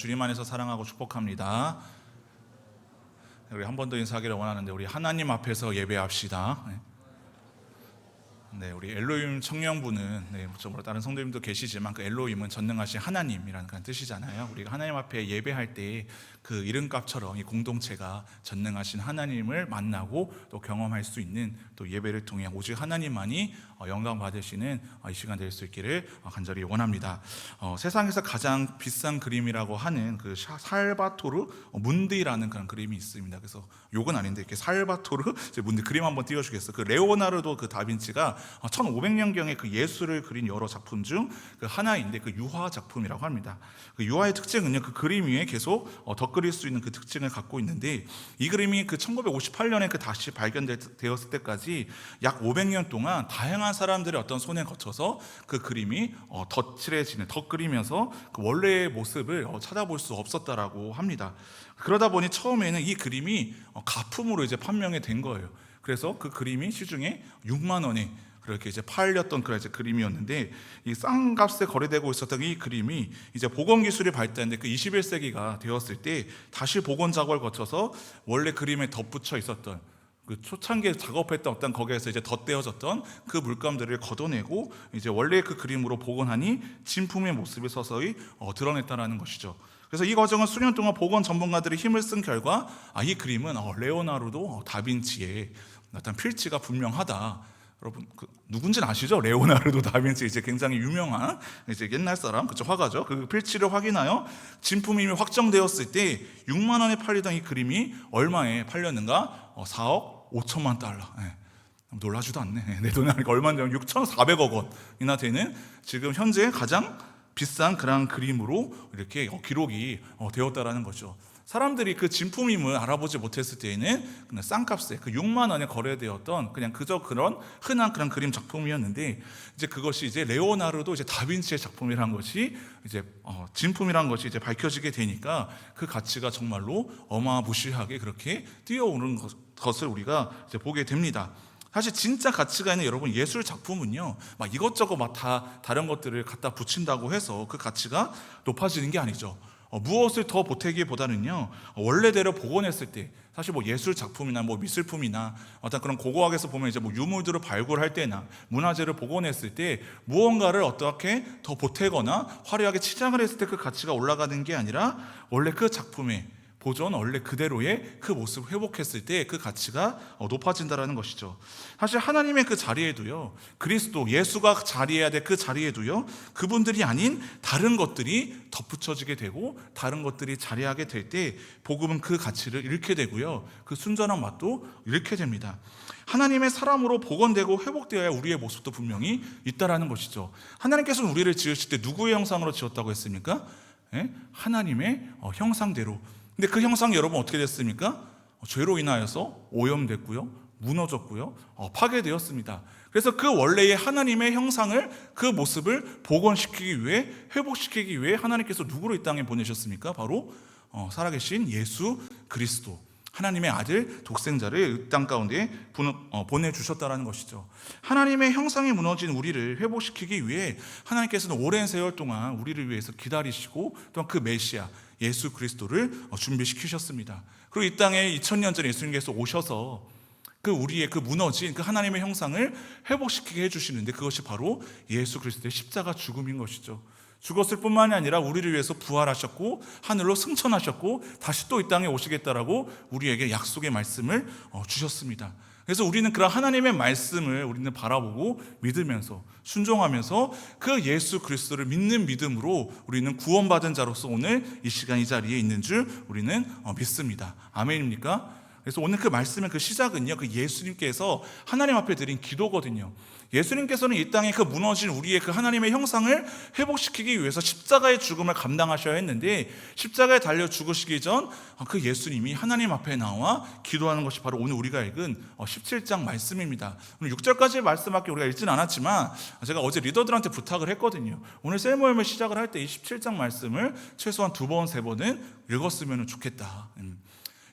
주님 안에서 사랑하고 축복합니다. 우리 한 번 더 인사하기를 원하는데 우리 하나님 앞에서 예배합시다. 네, 우리 엘로힘 청년부는 다른 성도님도 계시지만 그 엘로힘은 전능하신 하나님이라는 그런 뜻이잖아요. 우리가 하나님 앞에 예배할 때 그 이름값처럼 이 공동체가 전능하신 하나님을 만나고 또 경험할 수 있는 또 예배를 통해 오직 하나님만이 영광 받으시는 이 시간 될 수 있기를 간절히 원합니다. 세상에서 가장 비싼 그림이라고 하는 그 살바토르 문디라는 그런 그림이 있습니다. 그래서 욕은 아닌데 이렇게 살바토르 문디 그림 한번 띄워주겠어요. 그 레오나르도 그 다빈치가 1500년경에 그 예수를 그린 여러 작품 중 그 하나인데 그 유화 작품이라고 합니다. 그 유화의 특징은요, 그 그림 위에 계속 덧그릴 수 있는 그 특징을 갖고 있는데, 이 그림이 그 1958년에 그 다시 발견되었을 때까지 약 500년 동안 다양한 사람들의 어떤 손에 거쳐서 그 그림이 덧그리면서 그 원래의 모습을 찾아볼 수 없었다라고 합니다. 그러다 보니 처음에는 이 그림이 가품으로 이제 판명이 된 거예요. 그래서 그 그림이 시중에 6만 원에 그렇게 이제 팔렸던 그런 이제 그림이었는데, 이 싼 값에 거래되고 있었던 이 그림이 이제 복원 기술이 발달했는데 그 21세기가 되었을 때 다시 복원 작업을 거쳐서 원래 그림에 덧붙여 있었던 그 초창기에 작업했던 어떤 거기에서 이제 덧대어졌던 그 물감들을 걷어내고 이제 원래 그 그림으로 복원하니 진품의 모습을 서서히 드러냈다라는 것이죠. 그래서 이 과정은 수년 동안 복원 전문가들이 힘을 쓴 결과 이 그림은 레오나르도 다빈치의 어떤 필지가 분명하다. 여러분 누군지는 아시죠? 레오나르도 다빈치 이제 굉장히 유명한 이제 옛날 사람 그쵸 화가죠. 그 필지를 확인하여 진품이 이미 확정되었을 때 6만 원에 팔리던 이 그림이 얼마에 팔렸는가? 4억 5천만 달러. 놀라지도 않네. 내 돈이 아니까 얼마인지 6,400억 원이나 되는 지금 현재 가장 비싼 그런 그림으로 이렇게 기록이 되었다라는 거죠. 사람들이 그 진품임을 알아보지 못했을 때에는 그냥 싼 값에 그 6만 원에 거래되었던 그냥 그저 그런 흔한 그런 그림 작품이었는데, 이제 그것이 이제 레오나르도 이제 다빈치의 작품이라는 것이 이제 진품이라는 것이 이제 밝혀지게 되니까 그 가치가 정말로 어마무시하게 그렇게 뛰어오르는 것을 우리가 이제 보게 됩니다. 사실 진짜 가치가 있는 여러분 예술 작품은요, 막 이것저것 막 다 다른 것들을 갖다 붙인다고 해서 그 가치가 높아지는 게 아니죠. 무엇을 더 보태기보다는요, 원래대로 복원했을 때 사실 뭐 예술 작품이나 뭐 미술품이나 어떤 그런 고고학에서 보면 이제 뭐 유물들을 발굴할 때나 문화재를 복원했을 때 무언가를 어떻게 더 보태거나 화려하게 치장을 했을 때 그 가치가 올라가는 게 아니라 원래 그 작품의 보존 원래 그대로의 그 모습을 회복했을 때 그 가치가 높아진다라는 것이죠. 사실 하나님의 그 자리에도요, 그리스도 예수가 자리해야 될 그 자리에도요, 그분들이 아닌 다른 것들이 덧붙여지게 되고 다른 것들이 자리하게 될 때 복음은 그 가치를 잃게 되고요, 그 순전한 맛도 잃게 됩니다. 하나님의 사람으로 복원되고 회복되어야 우리의 모습도 분명히 있다라는 것이죠. 하나님께서는 우리를 지으실 때 누구의 형상으로 지었다고 했습니까? 하나님의 형상대로. 근데 그 형상이 여러분 어떻게 됐습니까? 죄로 인하여서 오염됐고요, 무너졌고요, 파괴되었습니다. 그래서 그 원래의 하나님의 형상을, 그 모습을 복원시키기 위해, 회복시키기 위해 하나님께서 누구를 이 땅에 보내셨습니까? 바로 살아계신 예수 그리스도, 하나님의 아들 독생자를 이 땅 가운데 보내주셨다는 것이죠. 하나님의 형상이 무너진 우리를 회복시키기 위해 하나님께서는 오랜 세월 동안 우리를 위해서 기다리시고 또한 그 메시아 예수 그리스도를 준비시키셨습니다. 그리고 이 땅에 2000년 전에 예수님께서 오셔서 그 우리의 그 무너진 그 하나님의 형상을 회복시키게 해주시는데, 그것이 바로 예수 그리스도의 십자가 죽음인 것이죠. 죽었을 뿐만이 아니라 우리를 위해서 부활하셨고 하늘로 승천하셨고 다시 또 이 땅에 오시겠다라고 우리에게 약속의 말씀을 주셨습니다. 그래서 우리는 그런 하나님의 말씀을 우리는 바라보고 믿으면서 순종하면서 그 예수 그리스도를 믿는 믿음으로 우리는 구원받은 자로서 오늘 이 시간 이 자리에 있는 줄 우리는 믿습니다. 아멘입니까? 그래서 오늘 그 말씀의 그 시작은요, 그 예수님께서 하나님 앞에 드린 기도거든요. 예수님께서는 이 땅에 그 무너진 우리의 그 하나님의 형상을 회복시키기 위해서 십자가의 죽음을 감당하셔야 했는데, 십자가에 달려 죽으시기 전 그 예수님이 하나님 앞에 나와 기도하는 것이 바로 오늘 우리가 읽은 17장 말씀입니다. 오늘 6절까지 말씀밖에 우리가 읽지는 않았지만 제가 어제 리더들한테 부탁을 했거든요. 오늘 셀 모임을 시작을 할 때 이 17장 말씀을 최소한 2번, 3번은 읽었으면 좋겠다.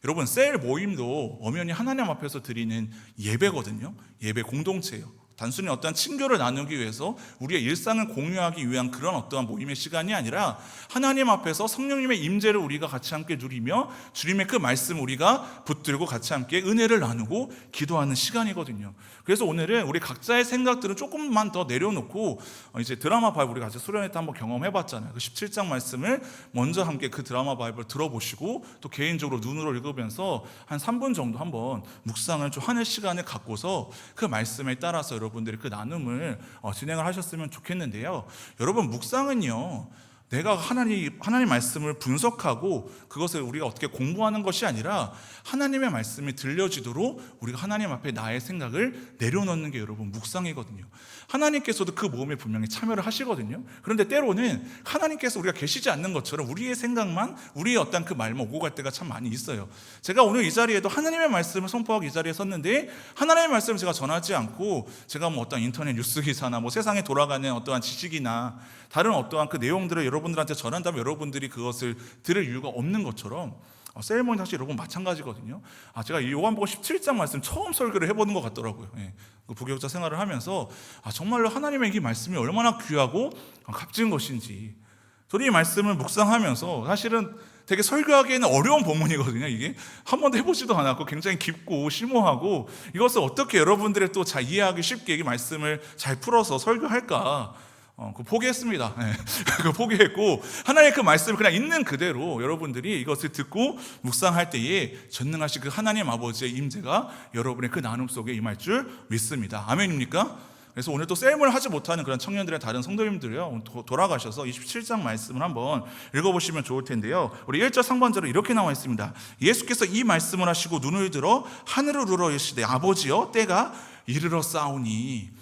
여러분, 셀 모임도 엄연히 하나님 앞에서 드리는 예배거든요. 예배 공동체예요. 단순히 어떠한 친교를 나누기 위해서 우리의 일상을 공유하기 위한 그런 어떠한 모임의 시간이 아니라 하나님 앞에서 성령님의 임재를 우리가 같이 함께 누리며 주님의 그 말씀 우리가 붙들고 같이 함께 은혜를 나누고 기도하는 시간이거든요. 그래서 오늘은 우리 각자의 생각들은 조금만 더 내려놓고 이제 드라마 바이블 우리 같이 수련회 때 한번 경험해봤잖아요. 그 17장 말씀을 먼저 함께 그 드라마 바이블 들어보시고 또 개인적으로 눈으로 읽으면서 한 3분 정도 한번 묵상을 좀 하는 시간을 갖고서 그 말씀에 따라서 여러분들이 그 나눔을 진행을 하셨으면 좋겠는데요. 여러분, 묵상은요, 내가 하나님 말씀을 분석하고 그것을 우리가 어떻게 공부하는 것이 아니라 하나님의 말씀이 들려지도록 우리가 하나님 앞에 나의 생각을 내려놓는 게 여러분 묵상이거든요. 하나님께서도 그 모험에 분명히 참여를 하시거든요. 그런데 때로는 하나님께서 우리가 계시지 않는 것처럼 우리의 생각만, 우리의 어떤 그 말만 오고 갈 때가 참 많이 있어요. 제가 오늘 이 자리에도 하나님의 말씀을 선포하고 이 자리에 섰는데 하나님의 말씀을 제가 전하지 않고 제가 뭐 어떤 인터넷 뉴스 기사나 뭐 세상에 돌아가는 어떠한 지식이나 다른 어떠한 그 내용들을 여러분들한테 전한다면 여러분들이 그것을 들을 이유가 없는 것처럼 셀모니 사실 여러분 마찬가지거든요. 제가 이 요한복음 17장 말씀 처음 설교를 해보는 것 같더라고요. 그 부교육자 생활을 하면서 정말로 하나님의 이 말씀이 얼마나 귀하고 값진 것인지 저는 이 말씀을 묵상하면서 사실은 되게 설교하기에는 어려운 본문이거든요. 이게 한 번도 해보지도 않았고 굉장히 깊고 심오하고 이것을 어떻게 여러분들의 또 잘 이해하기 쉽게 이 말씀을 잘 풀어서 설교할까 포기했습니다. 그 포기했고 하나님의 그 말씀을 그냥 있는 그대로 여러분들이 이것을 듣고 묵상할 때에 전능하신 그 하나님 아버지의 임재가 여러분의 그 나눔 속에 임할 줄 믿습니다. 아멘입니까? 그래서 오늘 또 셀을 하지 못하는 그런 청년들의 다른 성도님들이요, 돌아가셔서 27장 말씀을 한번 읽어보시면 좋을 텐데요. 우리 1절 상반절에 이렇게 나와 있습니다. 예수께서 이 말씀을 하시고 눈을 들어 하늘을 우러 이르시되 아버지여 때가 이르러 싸우니.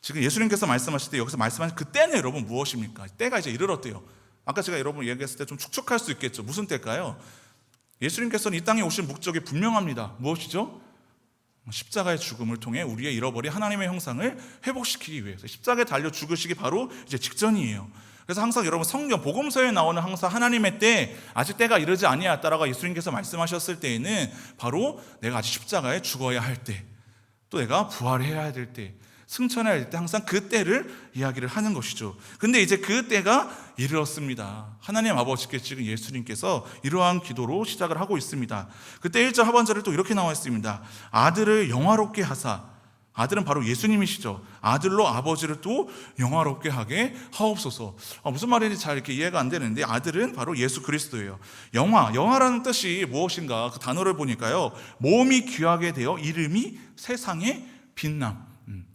지금 예수님께서 말씀하실 때 여기서 말씀하신 그 때는 여러분 무엇입니까? 때가 이제 이르렀대요. 아까 제가 여러분 얘기했을 때 좀 축축할 수 있겠죠. 무슨 때일까요? 예수님께서는 이 땅에 오신 목적이 분명합니다. 무엇이죠? 십자가의 죽음을 통해 우리의 잃어버린 하나님의 형상을 회복시키기 위해서 십자가에 달려 죽으시기 바로 이제 직전이에요. 그래서 항상 여러분 성경 복음서에 나오는 항상 하나님의 때, 아직 때가 이르지 아니하였다라고 예수님께서 말씀하셨을 때에는 바로 내가 아직 십자가에 죽어야 할 때, 또 내가 부활해야 될 때, 승천해야 할 때 항상 그 때를 이야기를 하는 것이죠. 근데 이제 그 때가 이르렀습니다. 하나님 아버지께 지금 예수님께서 이러한 기도로 시작을 하고 있습니다. 그때 1절 하반절에 또 이렇게 나와 있습니다. 아들을 영화롭게 하사, 아들은 바로 예수님이시죠. 아들로 아버지를 또 영화롭게 하게 하옵소서. 무슨 말인지 잘 이렇게 이해가 안 되는데 아들은 바로 예수 그리스도예요. 영화라는 뜻이 무엇인가 그 단어를 보니까요, 몸이 귀하게 되어 이름이 세상에 빛남.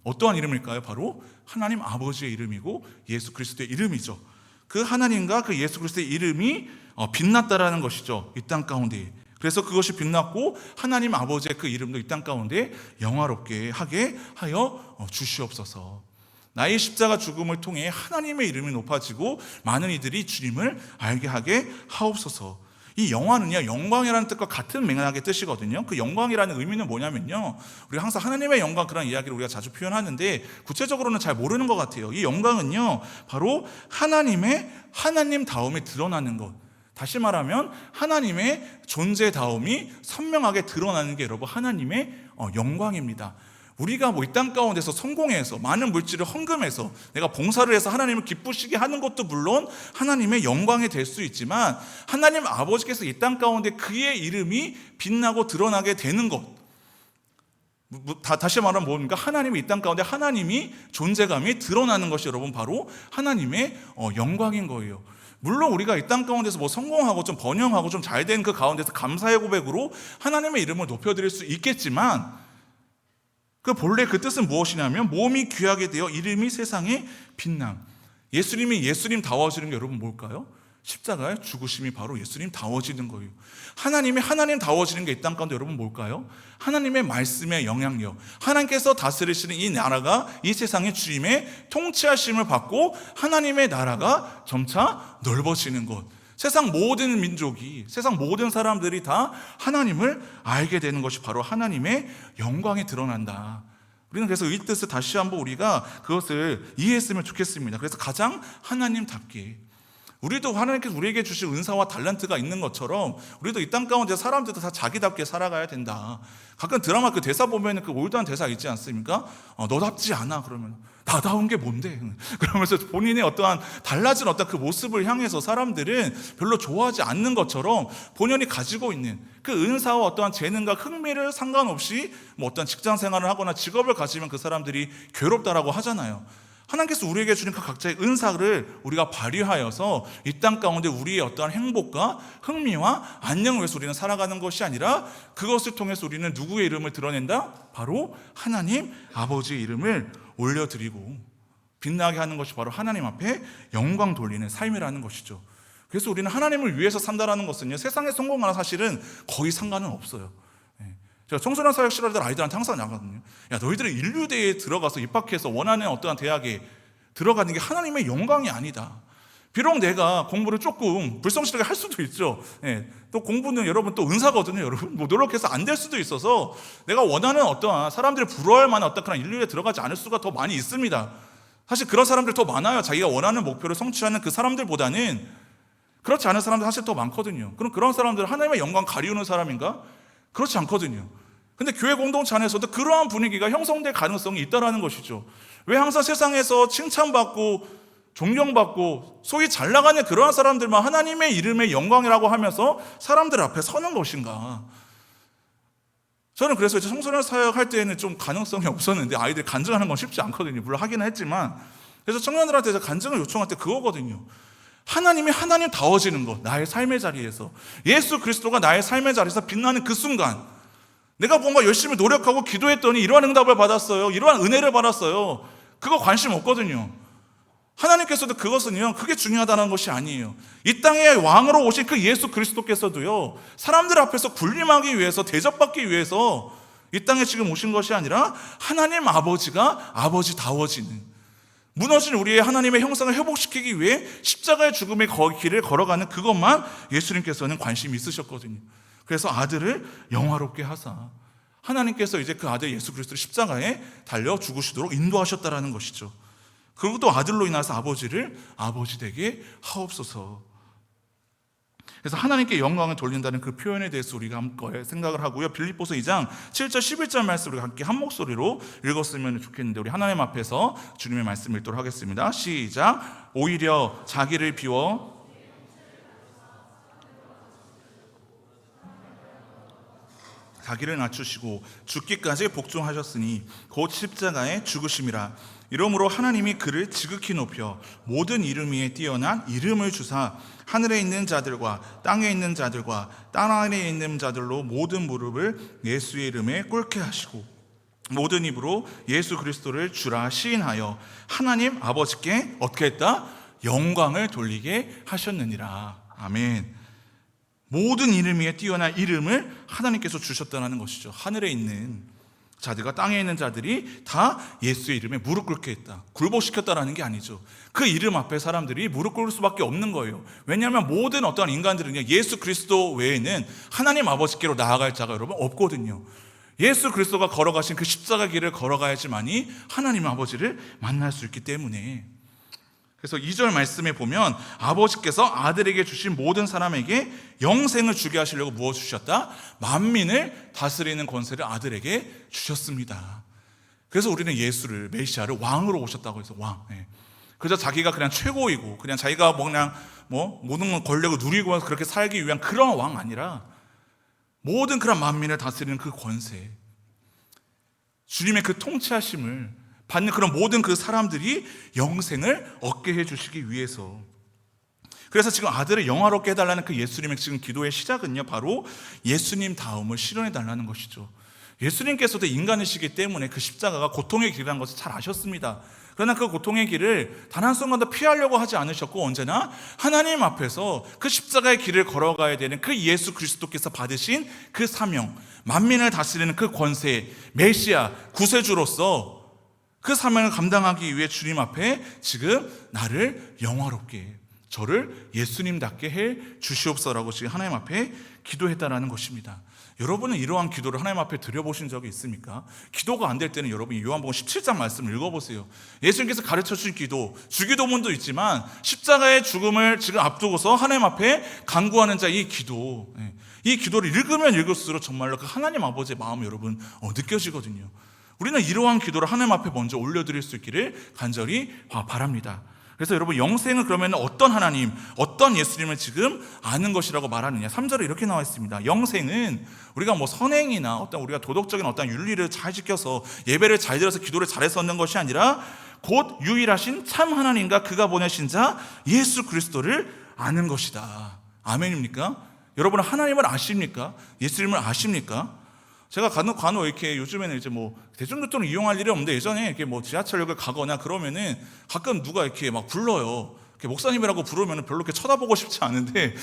어떠한 이름일까요? 바로 하나님 아버지의 이름이고 예수 그리스도의 이름이죠. 그 하나님과 그 예수 그리스도의 이름이 빛났다라는 것이죠. 이 땅 가운데. 그래서 그것이 빛났고 하나님 아버지의 그 이름도 이 땅 가운데 영화롭게 하게 하여 주시옵소서. 나의 십자가 죽음을 통해 하나님의 이름이 높아지고 많은 이들이 주님을 알게 하게 하옵소서. 이 영화는요, 영광이라는 뜻과 같은 맥락의 뜻이거든요. 그 영광이라는 의미는 뭐냐면요, 우리가 항상 하나님의 영광 그런 이야기를 우리가 자주 표현하는데 구체적으로는 잘 모르는 것 같아요. 이 영광은요, 바로 하나님다움이 드러나는 것. 다시 말하면 하나님의 존재다움이 선명하게 드러나는 게 여러분 하나님의 영광입니다. 우리가 이 땅 가운데서 성공해서 많은 물질을 헌금해서 내가 봉사를 해서 하나님을 기쁘시게 하는 것도 물론 하나님의 영광이 될 수 있지만 하나님 아버지께서 이 땅 가운데 그의 이름이 빛나고 드러나게 되는 것, 다시 말하면 뭡니까? 하나님이 이 땅 가운데 하나님이 존재감이 드러나는 것이 여러분 바로 하나님의 영광인 거예요. 물론 우리가 이 땅 가운데서 성공하고 좀 번영하고 좀 잘 된 그 가운데서 감사의 고백으로 하나님의 이름을 높여드릴 수 있겠지만 그 본래 그 뜻은 무엇이냐면 몸이 귀하게 되어 이름이 세상에 빛남. 예수님이 예수님다워지는 게 여러분 뭘까요? 십자가의 죽으심이 바로 예수님다워지는 거예요. 하나님다워지는 게 이 땅 가운데 여러분 뭘까요? 하나님의 말씀의 영향력, 하나님께서 다스리시는 이 나라가 이 세상의 주님의 통치하심을 받고 하나님의 나라가 점차 넓어지는 것. 세상 모든 민족이, 세상 모든 사람들이 다 하나님을 알게 되는 것이 바로 하나님의 영광이 드러난다. 우리는 그래서 이 뜻을 다시 한번 우리가 그것을 이해했으면 좋겠습니다. 그래서 가장 하나님답게 우리도 하나님께서 우리에게 주신 은사와 달란트가 있는 것처럼 우리도 이 땅 가운데 사람들도 다 자기답게 살아가야 된다. 가끔 드라마 그 대사 보면 그 올드한 대사 있지 않습니까? 너답지 않아. 그러면 나다운 게 뭔데? 그러면서 본인의 어떠한 달라진 어떤 그 모습을 향해서 사람들은 별로 좋아하지 않는 것처럼 본연이 가지고 있는 그 은사와 어떠한 재능과 흥미를 상관없이 뭐 어떤 직장 생활을 하거나 직업을 가지면 그 사람들이 괴롭다라고 하잖아요. 하나님께서 우리에게 주는 그 각자의 은사를 우리가 발휘하여서 이 땅 가운데 우리의 어떠한 행복과 흥미와 안녕을 위해서 우리는 살아가는 것이 아니라 그것을 통해서 우리는 누구의 이름을 드러낸다? 바로 하나님 아버지의 이름을 올려드리고 빛나게 하는 것이 바로 하나님 앞에 영광 돌리는 삶이라는 것이죠. 그래서 우리는 하나님을 위해서 산다라는 것은요, 세상에 성공하는 사실은 거의 상관은 없어요. 제가 청소년 사역 실할 때 아이들한테 항상 나가거든요. 야, 너희들은 인류대에 들어가서 입학해서 원하는 어떠한 대학에 들어가는 게 하나님의 영광이 아니다. 비록 내가 공부를 조금 불성실하게 할 수도 있죠. 또 공부는 여러분 또 은사거든요. 여러분 뭐 노력해서 안 될 수도 있어서 내가 원하는 어떠한 사람들이 부러워할 만한 어떤 그런 인류에 들어가지 않을 수가 더 많이 있습니다. 사실 그런 사람들 더 많아요. 자기가 원하는 목표를 성취하는 그 사람들보다는 그렇지 않은 사람들 사실 더 많거든요. 그럼 그런 사람들은 하나님의 영광 가리우는 사람인가? 그렇지 않거든요. 근데 교회 공동체 안에서도 그러한 분위기가 형성될 가능성이 있다는 것이죠. 왜 항상 세상에서 칭찬받고 존경받고 소위 잘 나가는 그러한 사람들만 하나님의 이름의 영광이라고 하면서 사람들 앞에 서는 것인가? 저는 그래서 이제 청소년 사역할 때에는 좀 가능성이 없었는데 아이들 간증하는 건 쉽지 않거든요. 물론 하기는 했지만, 그래서 청년들한테 간증을 요청할 때 그거거든요. 하나님이 하나님다워지는 것, 나의 삶의 자리에서 예수 그리스도가 나의 삶의 자리에서 빛나는 그 순간, 내가 뭔가 열심히 노력하고 기도했더니 이러한 응답을 받았어요, 이러한 은혜를 받았어요, 그거 관심 없거든요. 하나님께서도 그것은요, 그게 중요하다는 것이 아니에요. 이 땅에 왕으로 오신 그 예수 그리스도께서도요, 사람들 앞에서 군림하기 위해서, 대접받기 위해서 이 땅에 지금 오신 것이 아니라 하나님 아버지가 아버지다워지는, 무너진 우리의 하나님의 형상을 회복시키기 위해 십자가의 죽음의 길을 걸어가는 그것만 예수님께서는 관심이 있으셨거든요. 그래서 아들을 영화롭게 하사 하나님께서 이제 그 아들 예수 그리스도를 십자가에 달려 죽으시도록 인도하셨다라는 것이죠. 그리고 또 아들로 인해서 아버지를 아버지 되게 하옵소서. 그래서 하나님께 영광을 돌린다는 그 표현에 대해서 우리가 함께 생각을 하고요. 빌립보서 2장 7절 11절 말씀을 함께 한 목소리로 읽었으면 좋겠는데, 우리 하나님 앞에서 주님의 말씀을 읽도록 하겠습니다. 시작. 오히려 자기를 비워 자기를 낮추시고 죽기까지 복종하셨으니 곧 십자가에 죽으심이라. 이러므로 하나님이 그를 지극히 높여 모든 이름 위에 뛰어난 이름을 주사 하늘에 있는 자들과 땅에 있는 자들과 땅 아래에 있는 자들로 모든 무릎을 예수의 이름에 꿇게 하시고 모든 입으로 예수 그리스도를 주라 시인하여 하나님 아버지께 어떻게 했다? 영광을 돌리게 하셨느니라. 아멘. 모든 이름 위에 뛰어난 이름을 하나님께서 주셨다는 것이죠. 하늘에 있는 자들과 땅에 있는 자들이 다 예수의 이름에 무릎 꿇게 했다. 굴복시켰다라는 게 아니죠. 그 이름 앞에 사람들이 무릎 꿇을 수밖에 없는 거예요. 왜냐하면 모든 어떠한 인간들은 예수 그리스도 외에는 하나님 아버지께로 나아갈 자가 여러분 없거든요. 예수 그리스도가 걸어가신 그 십자가 길을 걸어가야지만이 하나님 아버지를 만날 수 있기 때문에, 그래서 2절 말씀에 보면 아버지께서 아들에게 주신 모든 사람에게 영생을 주게 하시려고 무엇 주셨다? 만민을 다스리는 권세를 아들에게 주셨습니다. 그래서 우리는 예수를, 메시아를 왕으로 오셨다고 해서 왕. 그저 자기가 그냥 최고이고 그냥 자기가 그냥 모든 권력을 누리고 그렇게 살기 위한 그런 왕 아니라 모든 그런 만민을 다스리는 그 권세, 주님의 그 통치하심을 받는 그런 모든 그 사람들이 영생을 얻게 해주시기 위해서, 그래서 지금 아들을 영화롭게 해달라는 그 예수님의 지금 기도의 시작은요, 바로 예수님 다움을 실현해달라는 것이죠. 예수님께서도 인간이시기 때문에 그 십자가가 고통의 길이라는 것을 잘 아셨습니다. 그러나 그 고통의 길을 단 한순간도 피하려고 하지 않으셨고, 언제나 하나님 앞에서 그 십자가의 길을 걸어가야 되는 그 예수 그리스도께서 받으신 그 사명, 만민을 다스리는 그 권세, 메시아, 구세주로서 그 사명을 감당하기 위해 주님 앞에 지금 나를 영화롭게, 저를 예수님답게 해 주시옵소서라고 지금 하나님 앞에 기도했다라는 것입니다. 여러분은 이러한 기도를 하나님 앞에 드려보신 적이 있습니까? 기도가 안 될 때는 여러분이 요한복음 17장 말씀을 읽어보세요. 예수님께서 가르쳐 주신 기도, 주기도문도 있지만 십자가의 죽음을 지금 앞두고서 하나님 앞에 간구하는 자 이 기도, 이 기도를 읽으면 읽을수록 정말로 그 하나님 아버지의 마음이 여러분 느껴지거든요. 우리는 이러한 기도를 하나님 앞에 먼저 올려드릴 수 있기를 간절히 바랍니다. 그래서 여러분, 영생은 그러면 어떤 하나님, 어떤 예수님을 지금 아는 것이라고 말하느냐? 3절에 이렇게 나와 있습니다. 영생은 우리가 뭐 선행이나 어떤 우리가 도덕적인 어떤 윤리를 잘 지켜서 예배를 잘 드려서 기도를 잘해서 얻는 것이 아니라 곧 유일하신 참 하나님과 그가 보내신 자 예수 그리스도를 아는 것이다. 아멘입니까? 여러분은 하나님을 아십니까? 예수님을 아십니까? 제가 간혹 이렇게 요즘에는 이제 뭐 대중교통을 이용할 일이 없는데 예전에 이렇게 뭐 지하철역을 가거나 그러면은 가끔 누가 이렇게 막 불러요. 이렇게 목사님이라고 부르면은 별로 이렇게 쳐다보고 싶지 않은데,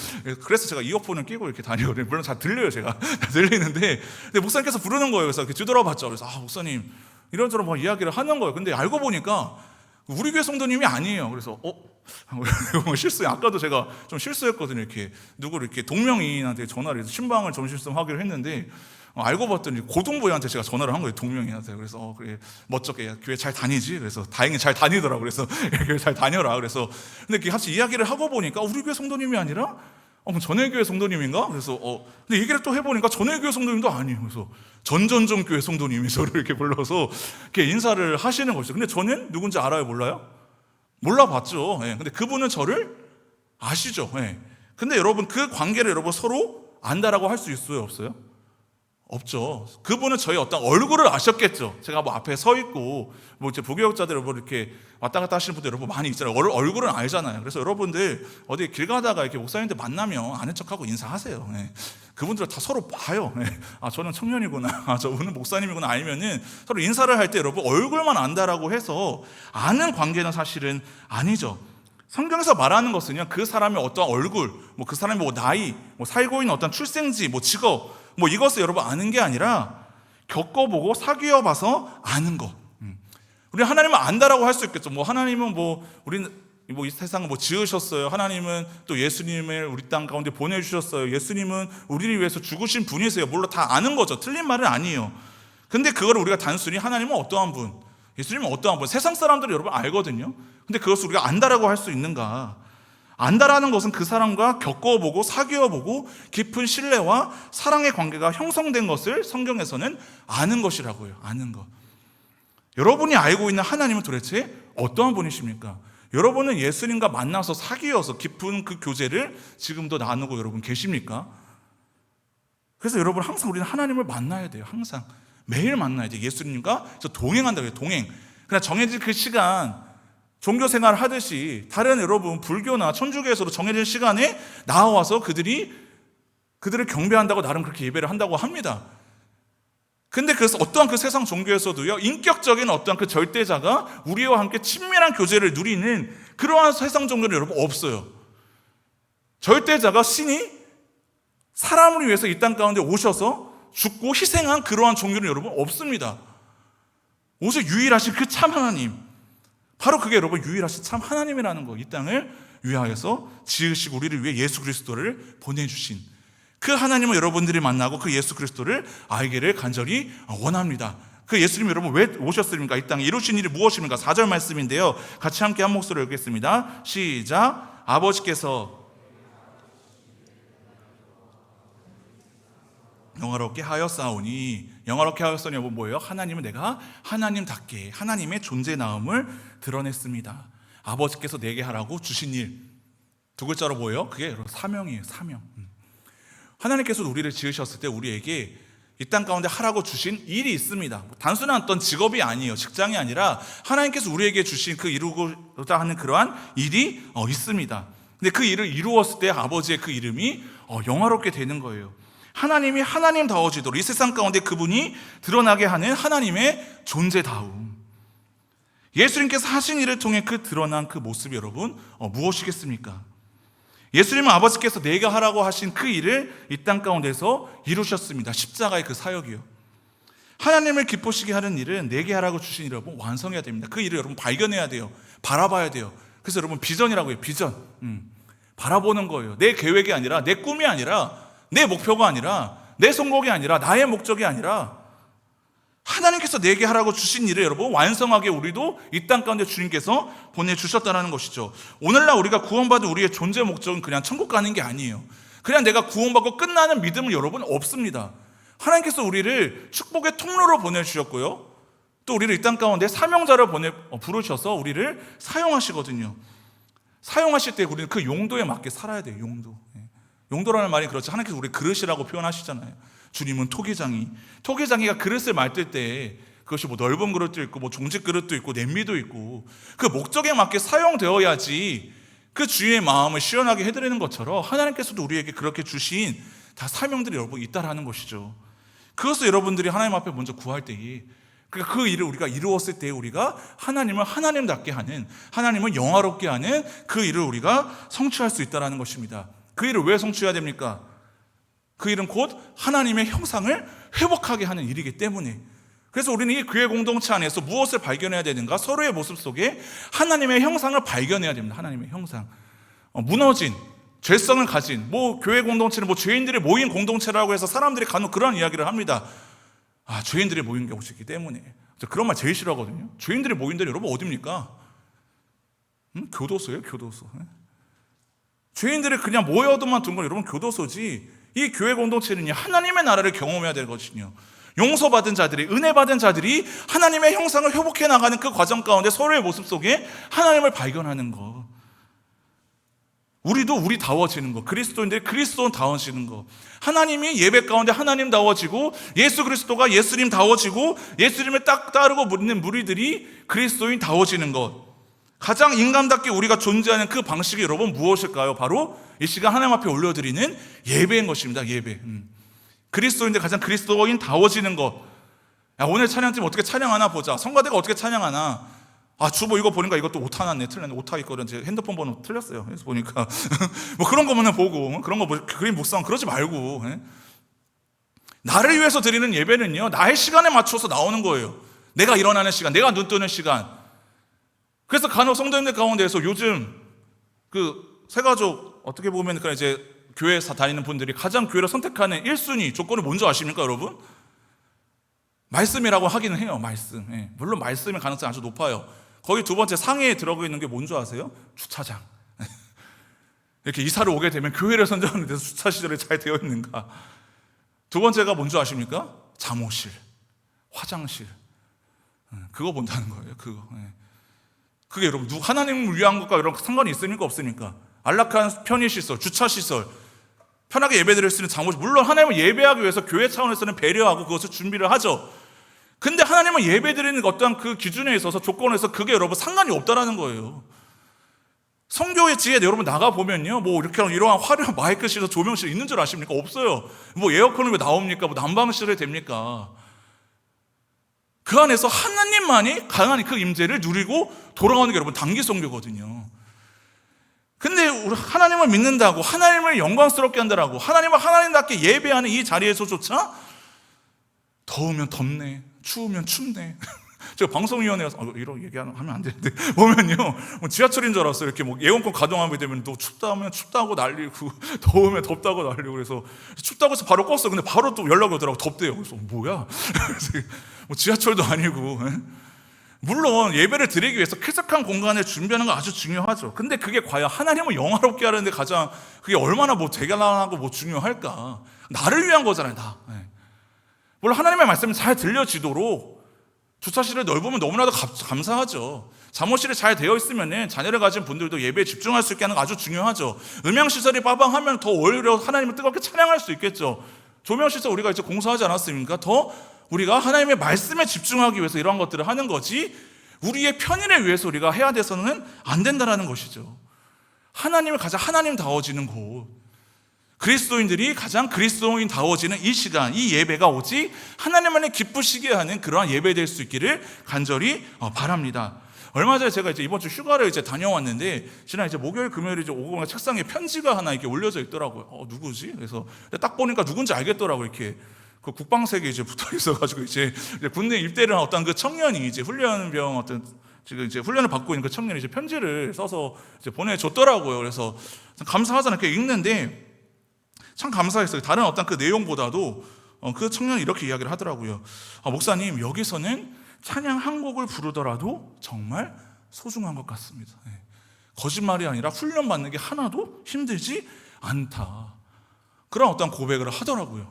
그래서 제가 이어폰을 끼고 이렇게 다니거든요. 물론 잘 들려요, 제가. 잘 들리는데, 근데 목사님께서 부르는 거예요. 그래서 이렇게 뒤돌아봤죠. 그래서 목사님 이런저런 뭐 이야기를 하는 거예요. 근데 알고 보니까 우리 교회 성도님이 아니에요. 그래서 이거 실수. 아까도 제가 좀 실수했거든요. 이렇게 누구를 이렇게 동명이인한테 전화를 해서 신방을 점심쯤 하기로 했는데. 알고 봤더니 고등부회한테 제가 전화를 한 거예요. 동명이한테. 그래서 그래, 멋쩍게 교회 잘 다니지? 그래서 다행히 잘 다니더라고. 그래서 교회 잘 다녀라. 그래서 근데 같이 이야기를 하고 보니까 우리 교회 성도님이 아니라 그럼 전회교회 성도님인가? 그래서 근데 얘기를 또 해보니까 전회교회 성도님도 아니에요. 그래서 전전전 교회 성도님이 저를 이렇게 불러서 이렇게 인사를 하시는 것이죠. 근데 저는 누군지 알아요? 몰라요? 몰라봤죠. 근데 그분은 저를 아시죠. 근데 여러분, 그 관계를 여러분 서로 안다라고 할 수 있어요? 없어요? 없죠. 그분은 저희 어떤 얼굴을 아셨겠죠. 제가 뭐 앞에 서 있고 뭐 이제 부교육자들 여러분 이렇게 왔다 갔다 하시는 분들 여러분 많이 있잖아요. 얼굴은 알잖아요. 그래서 여러분들 어디 길 가다가 이렇게 목사님들 만나면 아는 척하고 인사하세요. 그분들 다 서로 봐요. 저는 청년이구나. 저분은 목사님이구나. 아니면은 서로 인사를 할 때 여러분 얼굴만 안다라고 해서 아는 관계는 사실은 아니죠. 성경에서 말하는 것은요, 그 사람의 어떤 얼굴, 뭐 그 사람의 뭐 나이, 뭐 살고 있는 어떤 출생지, 뭐 직업, 뭐 이것을 여러분 아는 게 아니라 겪어보고 사귀어봐서 아는 것. 우리 하나님을 안다라고 할 수 있겠죠. 뭐 하나님은 뭐 우리는 뭐 이 세상을 뭐 지으셨어요. 하나님은 또 예수님을 우리 땅 가운데 보내주셨어요. 예수님은 우리를 위해서 죽으신 분이세요. 물론 다 아는 거죠. 틀린 말은 아니에요. 근데 그걸 우리가 단순히 하나님은 어떠한 분, 예수님은 어떠한 분, 세상 사람들이 여러분 알거든요. 근데 그것을 우리가 안다라고 할 수 있는가? 안다라는 것은 그 사람과 겪어보고 사귀어보고 깊은 신뢰와 사랑의 관계가 형성된 것을 성경에서는 아는 것이라고요. 아는 것. 여러분이 알고 있는 하나님은 도대체 어떠한 분이십니까? 여러분은 예수님과 만나서 사귀어서 깊은 그 교제를 지금도 나누고 여러분 계십니까? 그래서 여러분, 항상 우리는 하나님을 만나야 돼요. 항상 매일 만나야 돼요. 예수님과 동행한다고요. 동행. 그냥 정해진 그 시간, 종교생활 하듯이 다른 여러분 불교나 천주교에서도 정해진 시간에 나와서 그들을 경배한다고 나름 그렇게 예배를 한다고 합니다. 근데 그래서 어떠한 그 세상 종교에서도요, 인격적인 어떠한 그 절대자가 우리와 함께 친밀한 교제를 누리는 그러한 세상 종교는 여러분 없어요. 절대자가 신이 사람을 위해서 이 땅 가운데 오셔서 죽고 희생한 그러한 종교는 여러분 없습니다. 오직 유일하신 그 참 하나님, 바로 그게 여러분 유일하신 참 하나님이라는 거. 이 땅을 위하여서 지으시고 우리를 위해 예수 그리스도를 보내주신 그 하나님을 여러분들이 만나고 그 예수 그리스도를 알기를 간절히 원합니다. 그 예수님이 여러분 왜 오셨습니까? 이 땅에 이루신 일이 무엇입니까? 4절 말씀인데요, 같이 함께 한 목소리로 읽겠습니다. 시작. 아버지께서 영화롭게 하였사오니. 영화롭게 하였사오니 여러분 뭐예요? 하나님은 내가 하나님답게 하나님의 존재나움을 드러냈습니다. 아버지께서 내게 하라고 주신 일, 두 글자로 뭐예요? 그게 사명이에요. 사명. 하나님께서 우리를 지으셨을 때 우리에게 이 땅 가운데 하라고 주신 일이 있습니다. 단순한 어떤 직업이 아니에요. 직장이 아니라 하나님께서 우리에게 주신 그 이루고자 하는 그러한 일이 있습니다. 근데 그 일을 이루었을 때 아버지의 그 이름이 영화롭게 되는 거예요. 하나님이 하나님다워지도록 이 세상 가운데 그분이 드러나게 하는 하나님의 존재다움. 예수님께서 하신 일을 통해 그 드러난 그 모습이 여러분 무엇이겠습니까? 예수님은 아버지께서 내가 하라고 하신 그 일을 이 땅 가운데서 이루셨습니다. 십자가의 그 사역이요. 하나님을 기쁘시게 하는 일은 내게 하라고 주신 일을 여러분 완성해야 됩니다. 그 일을 여러분 발견해야 돼요. 바라봐야 돼요. 그래서 여러분 비전이라고 해요. 비전. 바라보는 거예요. 내 계획이 아니라, 내 꿈이 아니라, 내 목표가 아니라, 내 성공이 아니라, 나의 목적이 아니라 하나님께서 내게 하라고 주신 일을 여러분 완성하게 우리도 이 땅 가운데 주님께서 보내주셨다는 것이죠. 오늘날 우리가 구원받은 우리의 존재 목적은 그냥 천국 가는 게 아니에요. 그냥 내가 구원받고 끝나는 믿음은 여러분 없습니다. 하나님께서 우리를 축복의 통로로 보내주셨고요, 또 우리를 이 땅 가운데 사명자로 부르셔서 우리를 사용하시거든요. 사용하실 때 우리는 그 용도에 맞게 살아야 돼요. 용도라는 말이 그렇지, 하나님께서 우리 그릇이라고 표현하시잖아요. 주님은 토기장이가 그릇을 맡을 때 그것이 뭐 넓은 그릇도 있고 뭐 종직 그릇도 있고 냄비도 있고 그 목적에 맞게 사용되어야지 그 주인의 마음을 시원하게 해드리는 것처럼 하나님께서도 우리에게 그렇게 주신 다 사명들이 여러분 있다라는 것이죠. 그것을 여러분들이 하나님 앞에 먼저 구할 때에, 그 일을 우리가 이루었을 때 우리가 하나님을 하나님답게 하는, 하나님을 영화롭게 하는 그 일을 우리가 성취할 수 있다는 것입니다. 그 일을 왜 성취해야 됩니까? 그 일은 곧 하나님의 형상을 회복하게 하는 일이기 때문에. 그래서 우리는 이 교회 공동체 안에서 무엇을 발견해야 되는가? 서로의 모습 속에 하나님의 형상을 발견해야 됩니다. 하나님의 형상. 무너진, 죄성을 가진, 교회 공동체는 죄인들이 모인 공동체라고 해서 사람들이 간혹 그런 이야기를 합니다. 죄인들이 모인 곳이기 때문에. 그런 말 제일 싫어하거든요. 죄인들이 모인 데는 여러분 어디입니까? 교도소예요, 교도소. 죄인들이 그냥 모여도만 둔 건 여러분 교도소지, 이 교회 공동체는 하나님의 나라를 경험해야 될 것이요, 용서받은 자들이, 은혜 받은 자들이 하나님의 형상을 회복해 나가는 그 과정 가운데 서로의 모습 속에 하나님을 발견하는 것, 우리도 우리다워지는 것, 그리스도인들이 그리스도인다워지는 것, 하나님이 예배 가운데 하나님다워지고 예수 그리스도가 예수님다워지고 예수님을 딱 따르고 묻는 무리들이 그리스도인다워지는 것, 가장 인간답게 우리가 존재하는 그 방식이 여러분 무엇일까요? 바로 이 시간 하나님 앞에 올려드리는 예배인 것입니다. 예배. 그리스도인들 가장 그리스도인다워지는 것. 오늘 찬양팀 어떻게 찬양하나 보자. 성가대가 어떻게 찬양하나. 주보 이거 보니까 이것도 오타 났네. 틀렸네. 오타 있거든. 제 핸드폰 번호 틀렸어요. 그래서 보니까 그런 거만 보고, 그런 거 그림 묵상 그러지 말고, 나를 위해서 드리는 예배는요, 나의 시간에 맞춰서 나오는 거예요. 내가 일어나는 시간, 내가 눈 뜨는 시간. 그래서 간혹 성도님들 가운데에서 요즘 새가족 어떻게 보면 이제 교회 다니는 분들이 가장 교회를 선택하는 1순위 조건이 뭔지 아십니까, 여러분? 말씀이라고 하기는 해요. 말씀. 물론 말씀의 가능성이 아주 높아요. 거기 두 번째 상위에 들어가 있는 게 뭔지 아세요? 주차장. 이렇게 이사를 오게 되면 교회를 선정하는 데서 주차 시설이 잘 되어 있는가. 두 번째가 뭔지 아십니까? 잠옷실, 화장실. 그거 본다는 거예요. 그게 여러분 하나님을 위한 것과 이런 상관이 있습니까, 없습니까? 안락한 편의시설, 주차시설, 편하게 예배드릴 수 있는 잠옷, 물론 하나님을 예배하기 위해서 교회 차원에서는 배려하고 그것을 준비를 하죠. 근데 하나님을 예배드리는 어떠한 그 기준에 있어서, 조건에서 그게 여러분 상관이 없다라는 거예요. 성교의 지에 여러분 나가보면요, 이렇게 이러한 화려한 마이크실에서 조명실 있는 줄 아십니까? 없어요. 에어컨이 왜 나옵니까? 난방실에 됩니까? 그 안에서 하나님만이 강한 그 임재를 누리고 돌아오는 게 여러분 단기 선교거든요. 근데 우리 하나님을 믿는다고, 하나님을 영광스럽게 한다라고, 하나님을 하나님답게 예배하는 이 자리에서조차 더우면 덥네, 추우면 춥네. 제가 방송위원회에서 이런 얘기하면 안 되는데 보면요, 지하철인 줄 알았어요. 이렇게 예원권 가동하게 되면 또 춥다면 춥다고 난리고, 더우면 덥다고 난리고, 그래서 춥다고 해서 바로 껐어. 근데 바로 또 연락이 오더라고. 덥대요. 그래서 뭐야? 지하철도 아니고. 물론 예배를 드리기 위해서 쾌적한 공간을 준비하는 건 아주 중요하죠. 근데 그게 과연 하나님을 영화롭게 하는데 가장 그게 얼마나 대단하고 중요할까? 나를 위한 거잖아요, 나. 물론 하나님의 말씀이 잘 들려지도록 주차실을 넓으면 너무나도 감사하죠. 잠옷실이 잘 되어 있으면 자녀를 가진 분들도 예배에 집중할 수 있게 하는 거 아주 중요하죠. 음향시설이 빠방하면 더 오히려 하나님을 뜨겁게 찬양할 수 있겠죠. 조명시설 우리가 이제 공사하지 않았습니까? 더 우리가 하나님의 말씀에 집중하기 위해서 이러한 것들을 하는 거지, 우리의 편의를 위해서 우리가 해야 돼서는 안 된다는 것이죠. 하나님을 가장 하나님다워지는 곳, 그리스도인들이 가장 그리스도인다워지는 이 시간, 이 예배가 오직 하나님만을 기쁘시게 하는 그러한 예배 될 수 있기를 간절히 바랍니다. 얼마 전에 제가 이번 주 휴가를 다녀왔는데, 지난 목요일, 금요일 오고 보니까 책상에 편지가 하나 이렇게 올려져 있더라고요. 누구지? 그래서 딱 보니까 누군지 알겠더라고요. 이렇게 그 국방색이 붙어 있어가지고 군대 입대를 한 어떤 그 청년이 훈련병 어떤 지금 이제 훈련을 받고 있는 그 청년이 이제 편지를 써서 이제 보내줬더라고요. 그래서 감사하잖아요. 이렇게 읽는데 참 감사했어요. 다른 어떤 그 내용보다도 그 청년이 이렇게 이야기를 하더라고요. 목사님, 여기서는 찬양 한 곡을 부르더라도 정말 소중한 것 같습니다. 거짓말이 아니라 훈련 받는 게 하나도 힘들지 않다. 그런 어떤 고백을 하더라고요.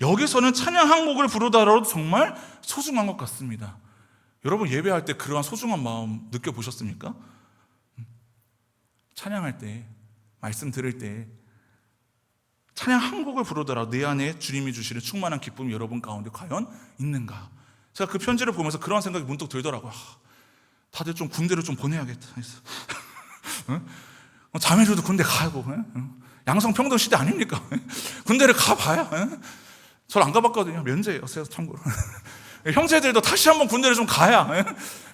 여기서는 찬양 한 곡을 부르더라도 정말 소중한 것 같습니다. 여러분, 예배할 때 그러한 소중한 마음 느껴보셨습니까? 찬양할 때, 말씀 들을 때 찬양 한 곡을 부르더라도 내 안에 주님이 주시는 충만한 기쁨이 여러분 가운데 과연 있는가? 제가 그 편지를 보면서 그런 생각이 문득 들더라고요. 다들 좀 군대를 좀 보내야겠다. 자매들도 군대 가고, 양성평등 시대 아닙니까? 군대를 가봐야. 저를 안 가봤거든요. 면제였어요, 참고로. 형제들도 다시 한번 군대를 좀 가야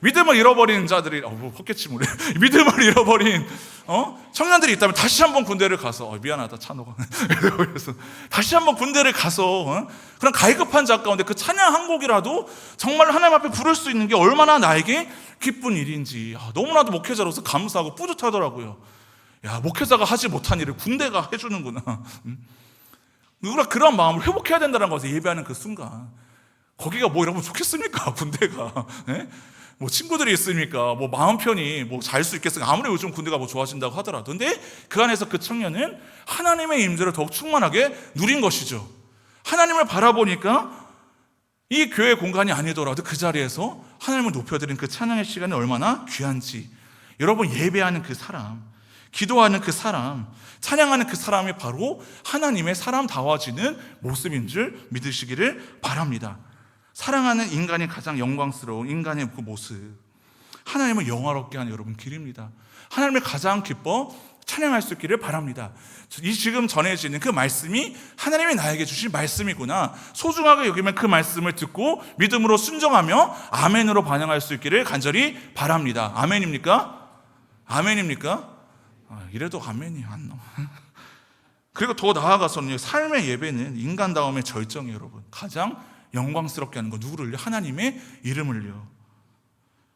믿음을 잃어버린 자들이 헛겠지 모르 믿음을 잃어버린 청년들이 있다면 다시 한번 군대를 가서 미안하다 찬호가 그래서 다시 한번 군대를 가서 그런 갈급한 자 가운데 그 찬양 한 곡이라도 정말 하나님 앞에 부를 수 있는 게 얼마나 나에게 기쁜 일인지 너무나도 목회자로서 감사하고 뿌듯하더라고요. 야, 목회자가 하지 못한 일을 군대가 해주는구나. 누구나 그런 마음을 회복해야 된다는 것을 예배하는 그 순간, 거기가 뭐 이러면 좋겠습니까? 군대가. 뭐 친구들이 있으니까 뭐 마음 편히 뭐 잘 수 있겠습니까? 아무리 요즘 군대가 뭐 좋아진다고 하더라도. 근데 그 안에서 그 청년은 하나님의 임재를 더욱 충만하게 누린 것이죠. 하나님을 바라보니까 이 교회 공간이 아니더라도 그 자리에서 하나님을 높여드린 그 찬양의 시간이 얼마나 귀한지. 여러분, 예배하는 그 사람, 기도하는 그 사람, 찬양하는 그 사람이 바로 하나님의 사람다워지는 모습인 줄 믿으시기를 바랍니다. 사랑하는 인간이 가장 영광스러운 인간의 그 모습, 하나님을 영화롭게 하는 여러분 길입니다. 하나님을 가장 기뻐 찬양할 수 있기를 바랍니다. 이 지금 전해지는 그 말씀이 하나님이 나에게 주신 말씀이구나, 소중하게 여기면 그 말씀을 듣고 믿음으로 순종하며 아멘으로 반응할 수 있기를 간절히 바랍니다. 아멘입니까? 아멘입니까? 이래도 아멘이 안 나와. 그리고 더 나아가서는 삶의 예배는 인간다움의 절정이에요. 여러분, 가장 영광스럽게 하는 거 누구를요? 하나님의 이름을요.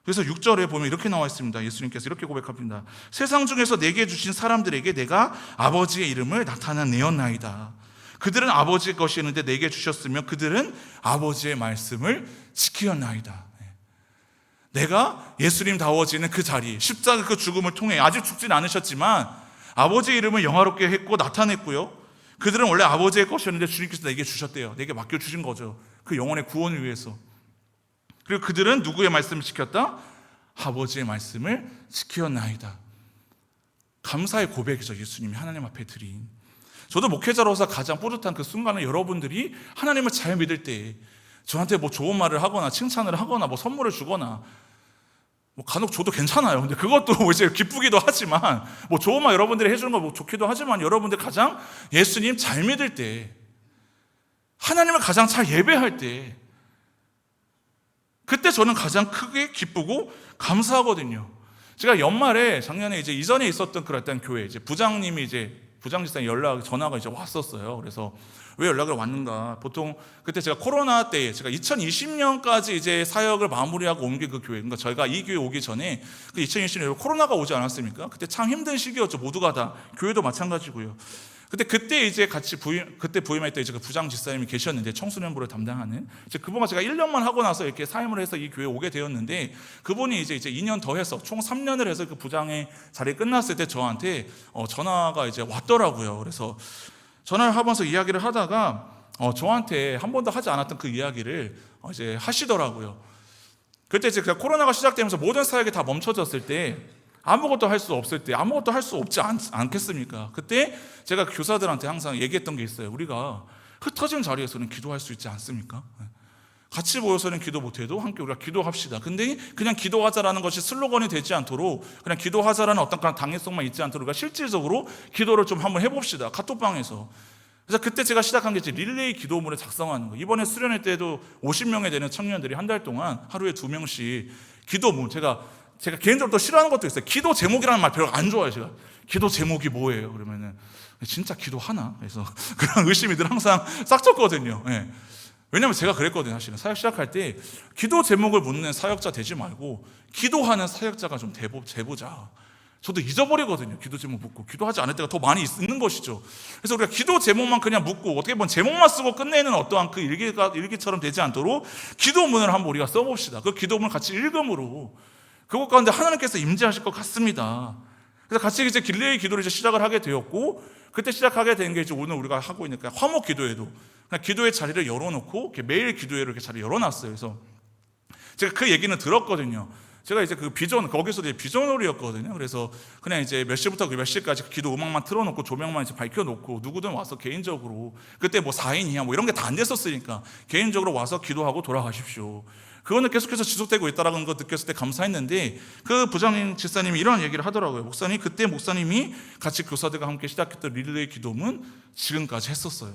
그래서 6절에 보면 이렇게 나와 있습니다. 예수님께서 이렇게 고백합니다. 세상 중에서 내게 주신 사람들에게 내가 아버지의 이름을 나타내었나이다. 그들은 아버지의 것이었는데 내게 주셨으며 그들은 아버지의 말씀을 지키었나이다. 내가 예수님다워지는 그 자리, 십자가 그 죽음을 통해 아직 죽진 않으셨지만 아버지의 이름을 영화롭게 했고 나타냈고요. 그들은 원래 아버지의 것이었는데 주님께서 내게 주셨대요. 내게 맡겨주신 거죠. 그 영혼의 구원을 위해서. 그리고 그들은 누구의 말씀을 지켰다? 아버지의 말씀을 지켰나이다. 감사의 고백이죠. 예수님이 하나님 앞에 드린. 저도 목회자로서 가장 뿌듯한 그 순간은 여러분들이 하나님을 잘 믿을 때 저한테 뭐 좋은 말을 하거나 칭찬을 하거나 뭐 선물을 주거나 뭐 간혹 줘도 괜찮아요. 근데 그것도 이제 기쁘기도 하지만 뭐 좋은 말 여러분들이 해주는 거 뭐 좋기도 하지만 여러분들 가장 예수님 잘 믿을 때, 하나님을 가장 잘 예배할 때, 그때 저는 가장 크게 기쁘고 감사하거든요. 제가 연말에 작년에 이제 이전에 있었던 그랬던 교회 이제 부장님이 이제 부장지사님 전화가 이제 왔었어요. 그래서 왜 연락을 왔는가? 보통 그때 제가 코로나 때 제가 2020년까지 이제 사역을 마무리하고 옮긴 그 교회, 그러니까 저희가 이 교회 오기 전에 그 2020년에 코로나가 오지 않았습니까? 그때 참 힘든 시기였죠. 모두가 다, 교회도 마찬가지고요. 그때 이제 같이 부임했던 이제 그 부장지사님이 계셨는데, 청소년부를 담당하는 이제 그분과 제가 1년만 하고 나서 이렇게 사임을 해서 이 교회에 오게 되었는데, 그분이 이제 2년 더 해서 총 3년을 해서 그 부장의 자리 끝났을 때 저한테 전화가 이제 왔더라고요. 그래서 전화를 하면서 이야기를 하다가 저한테 한 번도 하지 않았던 그 이야기를 이제 하시더라고요. 그때 이제 코로나가 시작되면서 모든 사역이 다 멈춰졌을 때, 아무것도 할 수 없을 때, 아무것도 할 수 없지 않겠습니까? 그때 제가 교사들한테 항상 얘기했던 게 있어요. 우리가 흩어진 자리에서는 기도할 수 있지 않습니까? 같이 모여서는 기도 못해도 함께 우리가 기도합시다. 근데 그냥 기도하자라는 것이 슬로건이 되지 않도록, 그냥 기도하자라는 어떤 그런 당위성만 있지 않도록 우리가 실질적으로 기도를 좀 한번 해봅시다. 카톡방에서. 그래서 그때 제가 시작한 게 이제 릴레이 기도문을 작성하는 거예요. 이번에 수련회 때도 50명에 되는 청년들이 한 달 동안 하루에 2명씩 기도문, 제가 개인적으로 또 싫어하는 것도 있어요. 기도 제목이라는 말 별로 안 좋아해요. 제가 기도 제목이 뭐예요? 그러면은 진짜 기도하나? 그래서 그런 의심이 늘 항상 싹 쳤거든요. 예. 왜냐면 제가 그랬거든요. 사실은 사역 시작할 때 기도 제목을 묻는 사역자 되지 말고 기도하는 사역자가 좀 돼보자. 저도 잊어버리거든요. 기도 제목 묻고 기도하지 않을 때가 더 많이 있는 것이죠. 그래서 우리가 기도 제목만 그냥 묻고 어떻게 보면 제목만 쓰고 끝내는 어떠한 그 일기처럼 되지 않도록 기도문을 한번 우리가 써봅시다. 그 기도문을 같이 읽음으로 그것 가운데 하나님께서 임재하실 것 같습니다. 그래서 같이 이제 길레의 기도를 이제 시작을 하게 되었고, 그때 시작하게 된 게 이제 오늘 우리가 하고 있는 화목 기도회도 그냥 기도의 자리를 열어놓고 매일 기도회를 이렇게 자리 열어놨어요. 그래서 제가 그 얘기는 들었거든요. 제가 이제 그 거기서 이제 비전홀이었거든요. 그래서 그냥 이제 몇 시부터 몇 시까지 기도 음악만 틀어놓고 조명만 이제 밝혀놓고 누구든 와서 개인적으로 그때 뭐 4인 이하 뭐 이런 게 다 안 됐었으니까 개인적으로 와서 기도하고 돌아가십시오. 그거는 계속해서 지속되고 있다라는 거 느꼈을 때 감사했는데, 그 부장님 집사님이 이런 얘기를 하더라고요. 그때 목사님이 같이 교사들과 함께 시작했던 릴레이 기도문 지금까지 했었어요.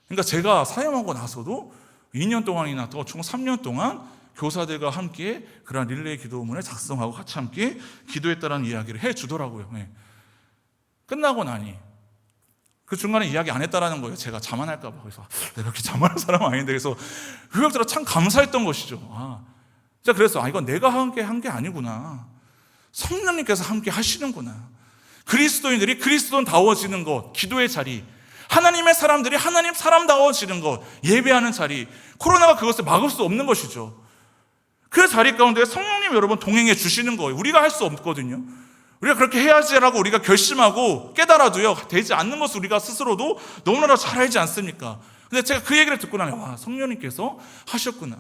그러니까 제가 사역하고 나서도 2년 동안이나 더 총 3년 동안 교사들과 함께 그런 릴레이 기도문을 작성하고 같이 함께 기도했다라는 이야기를 해주더라고요. 끝나고 나니 그 중간에 이야기 안 했다라는 거예요. 제가 자만할까 봐. 그래서 내가 그렇게 자만한 사람 아닌데, 그래서 그것들은 참 감사했던 것이죠. 그래서 이건 내가 함께 한 게 아니구나. 성령님께서 함께 하시는구나. 그리스도인들이 그리스도인다워지는 것, 기도의 자리, 하나님의 사람들이 하나님 사람다워지는 것, 예배하는 자리, 코로나가 그것을 막을 수 없는 것이죠. 그 자리 가운데 성령님 여러분 동행해 주시는 거예요. 우리가 할 수 없거든요. 우리가 그렇게 해야지라고 우리가 결심하고 깨달아도요, 되지 않는 것을 우리가 스스로도 너무나도 잘 알지 않습니까? 근데 제가 그 얘기를 듣고 나니 성령님께서 하셨구나.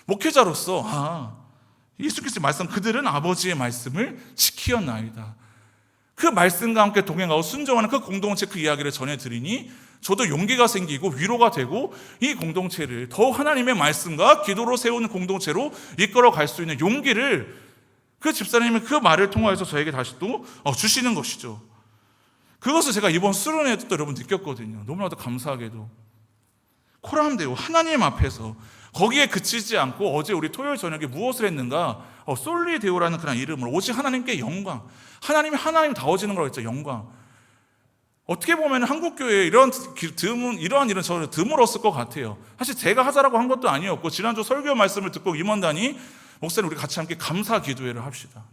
목회자로서 예수께서의 말씀, 그들은 아버지의 말씀을 지키었나이다. 그 말씀과 함께 동행하고 순종하는 그 공동체, 그 이야기를 전해드리니 저도 용기가 생기고 위로가 되고, 이 공동체를 더 하나님의 말씀과 기도로 세우는 공동체로 이끌어 갈 수 있는 용기를 그 집사님이 그 말을 통하여서 저에게 다시 또 주시는 것이죠. 그것을 제가 이번 수련회에도 또 여러분 느꼈거든요. 너무나도 감사하게도 코람데오 하나님 앞에서 거기에 그치지 않고, 어제 우리 토요일 저녁에 무엇을 했는가, 솔리데오라는 그런 이름으로 오직 하나님께 영광, 하나님 다워지는 거라고 했죠. 영광. 어떻게 보면 한국교회에 이러한 일은 저는 드물었을 것 같아요. 사실 제가 하자라고 한 것도 아니었고, 지난주 설교 말씀을 듣고 임원단이 목사님 우리 같이 함께 감사 기도회를 합시다.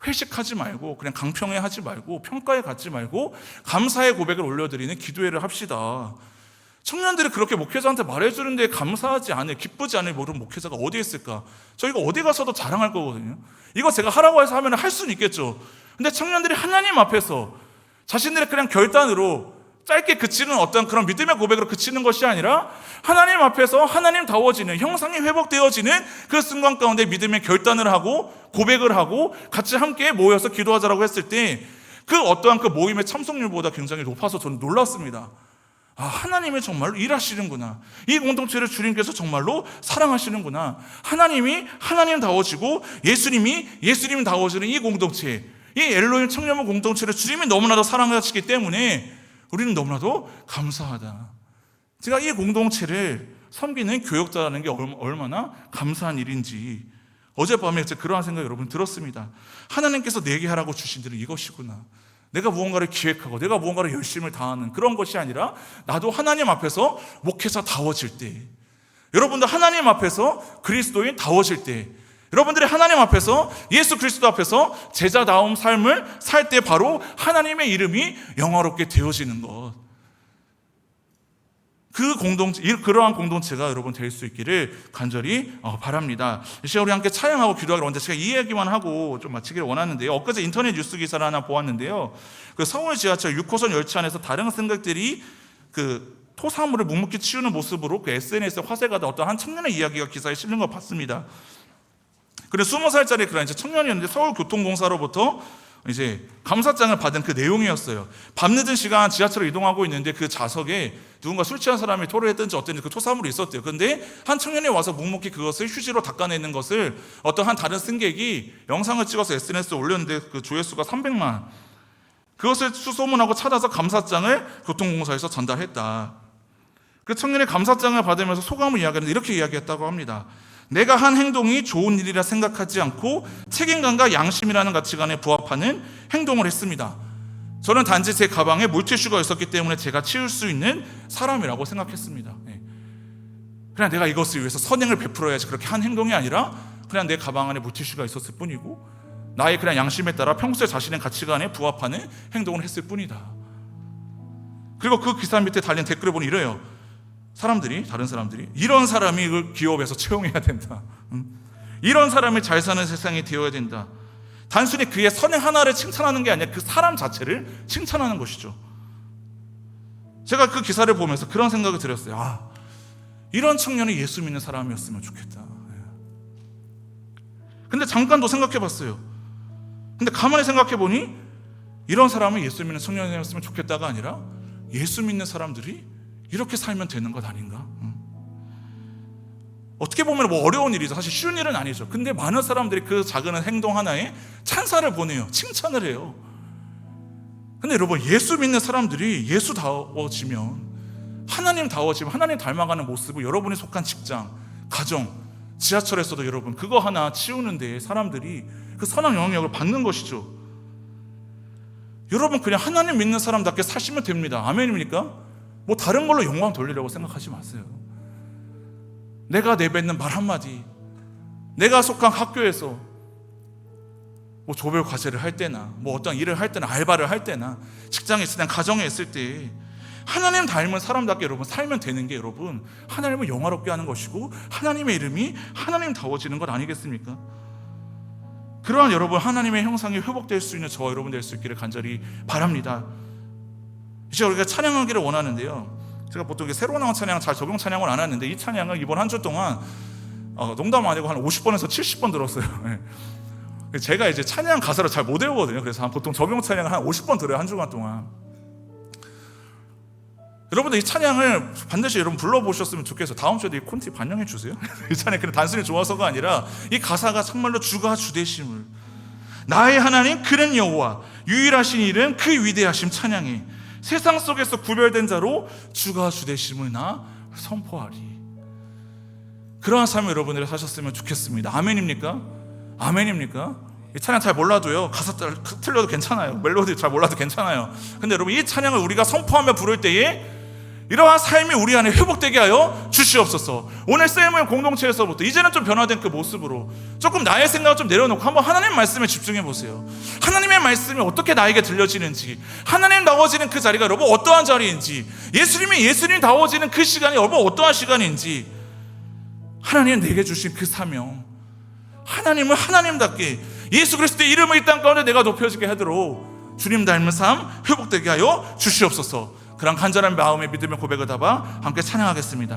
회식하지 말고 그냥 강평회 하지 말고 평가에 갖지 말고 감사의 고백을 올려드리는 기도회를 합시다. 청년들이 그렇게 목회자한테 말해주는데 감사하지 않을, 기쁘지 않을 모르는 목회자가 어디 있을까? 저희가 어디 가서도 자랑할 거거든요. 이거 제가 하라고 해서 하면 할 수는 있겠죠. 근데 청년들이 하나님 앞에서 자신들의 그냥 결단으로 짧게 그치는 어떤 그런 믿음의 고백으로 그치는 것이 아니라 하나님 앞에서 하나님다워지는, 형상이 회복되어지는 그 순간 가운데 믿음의 결단을 하고 고백을 하고 같이 함께 모여서 기도하자라고 했을 때 그 어떠한 그 모임의 참석률보다 굉장히 높아서 저는 놀랐습니다. 하나님이 정말로 일하시는구나. 이 공동체를 주님께서 정말로 사랑하시는구나. 하나님이 하나님다워지고 예수님이 예수님다워지는 이 공동체, 이 엘로힘 청년부 공동체를 주님이 너무나도 사랑하시기 때문에 우리는 너무나도 감사하다. 제가 이 공동체를 섬기는 교역자라는 게 얼마나 감사한 일인지 어젯밤에 그러한 생각이 여러분 들었습니다. 하나님께서 내게 하라고 주신 일은 이것이구나. 내가 무언가를 기획하고 내가 무언가를 열심을 다하는 그런 것이 아니라 나도 하나님 앞에서 목회자다워질 때, 여러분들 하나님 앞에서 그리스도인다워질 때, 여러분들이 하나님 앞에서 예수 그리스도 앞에서 제자다움 삶을 살 때 바로 하나님의 이름이 영화롭게 되어지는 것, 그러한 공동체가 여러분 될 수 있기를 간절히 바랍니다. 이 시간 우리 함께 찬양하고 기도하기로 하는데, 제가 이 얘기만 하고 좀 마치기를 원하는데요. 엊그제 인터넷 뉴스 기사를 하나 보았는데요. 그 서울 지하철 6호선 열차 안에서 다른 승객들이 그 토사물을 묵묵히 치우는 모습으로 그 SNS에 화제가 된 어떤 한 청년의 이야기가 기사에 실린 걸 봤습니다. 그래서 20살짜리 그런 이제 청년이었는데 서울교통공사로부터 이제 감사장을 받은 그 내용이었어요. 밤늦은 시간 지하철을 이동하고 있는데 그 좌석에 누군가 술 취한 사람이 토를 했든지 어땠는지 그 토사물이 있었대요. 그런데 한 청년이 와서 묵묵히 그것을 휴지로 닦아내는 것을 어떤 한 다른 승객이 영상을 찍어서 SNS에 올렸는데 그 조회수가 300만. 그것을 수소문하고 찾아서 감사장을 교통공사에서 전달했다. 그 청년이 감사장을 받으면서 소감을 이야기하는데 이렇게 이야기했다고 합니다. 내가 한 행동이 좋은 일이라 생각하지 않고 책임감과 양심이라는 가치관에 부합하는 행동을 했습니다. 저는 단지 제 가방에 물티슈가 있었기 때문에 제가 치울 수 있는 사람이라고 생각했습니다. 그냥 내가 이것을 위해서 선행을 베풀어야지 그렇게 한 행동이 아니라 그냥 내 가방 안에 물티슈가 있었을 뿐이고 나의 그냥 양심에 따라 평소에 자신의 가치관에 부합하는 행동을 했을 뿐이다. 그리고 그 기사 밑에 달린 댓글을 보니 이래요. 다른 사람들이 이런 사람이 그 기업에서 채용해야 된다. 이런 사람이 잘 사는 세상이 되어야 된다. 단순히 그의 선행 하나를 칭찬하는 게 아니라 그 사람 자체를 칭찬하는 것이죠. 제가 그 기사를 보면서 그런 생각을 들었어요. 이런 청년이 예수 믿는 사람이었으면 좋겠다. 근데 잠깐 더 생각해 봤어요. 근데 가만히 생각해 보니 이런 사람은 예수 믿는 청년이었으면 좋겠다가 아니라 예수 믿는 사람들이 이렇게 살면 되는 것 아닌가? 어떻게 보면 뭐 어려운 일이죠. 사실 쉬운 일은 아니죠. 근데 많은 사람들이 그 작은 행동 하나에 찬사를 보내요. 칭찬을 해요. 근데 여러분, 예수 믿는 사람들이 예수다워지면, 하나님 닮아가는 모습을 여러분이 속한 직장, 가정, 지하철에서도 여러분 그거 하나 치우는데 사람들이 그 선한 영향력을 받는 것이죠. 여러분 그냥 하나님 믿는 사람답게 사시면 됩니다. 아멘입니까? 뭐 다른 걸로 영광 돌리려고 생각하지 마세요. 내가 내뱉는 말 한마디, 내가 속한 학교에서 뭐 조별 과제를 할 때나 뭐 어떤 일을 할 때나 알바를 할 때나 직장에 있을 때 가정에 있을 때 하나님 닮은 사람답게 여러분 살면 되는 게 여러분 하나님을 영화롭게 하는 것이고 하나님의 이름이 하나님다워지는 것 아니겠습니까? 그러한 여러분 하나님의 형상이 회복될 수 있는 저와 여러분 될 수 있기를 간절히 바랍니다. 이제 우리가 찬양하기를 원하는데요, 제가 보통 새로 나온 찬양 잘 적용 찬양을 안 하는데 이 찬양을 이번 한 주 동안 농담 아니고 한 50번에서 70번 들었어요. 제가 이제 찬양 가사를 잘 못 외우거든요. 그래서 보통 적용 찬양을 한 50번 들어요, 한 주간 동안. 여러분들 이 찬양을 반드시 여러분 불러보셨으면 좋겠어요. 다음 주에도 이 콘티 반영해 주세요. 이 찬양이 그냥 단순히 좋아서가 아니라 이 가사가 정말로 주가 주되심을, 나의 하나님 그는 여호와, 유일하신 이는 그 위대하심 찬양해, 세상 속에서 구별된 자로 주가 주되심을 나 선포하리. 그러한 삶을 여러분들이 사셨으면 좋겠습니다. 아멘입니까? 아멘입니까? 이 찬양 잘 몰라도요, 가사 틀려도 괜찮아요. 멜로디 잘 몰라도 괜찮아요. 근데 여러분 이 찬양을 우리가 선포하며 부를 때에 이러한 삶이 우리 안에 회복되게 하여 주시옵소서. 오늘 셀모의 공동체에서부터 이제는 좀 변화된 그 모습으로 조금 나의 생각을 좀 내려놓고 한번 하나님 말씀에 집중해 보세요. 하나님의 말씀이 어떻게 나에게 들려지는지, 하나님다워지는 그 자리가 여러분 어떠한 자리인지, 예수님다워지는 그 시간이 여러분 어떠한 시간인지, 하나님 내게 주신 그 사명, 하나님을 하나님답게 예수 그리스도의 이름을 이 땅 가운데 내가 높여지게 하도록 주님 닮은 삶 회복되게 하여 주시옵소서. 그런 간절한 마음의 믿음의 고백을 담아 함께 찬양하겠습니다.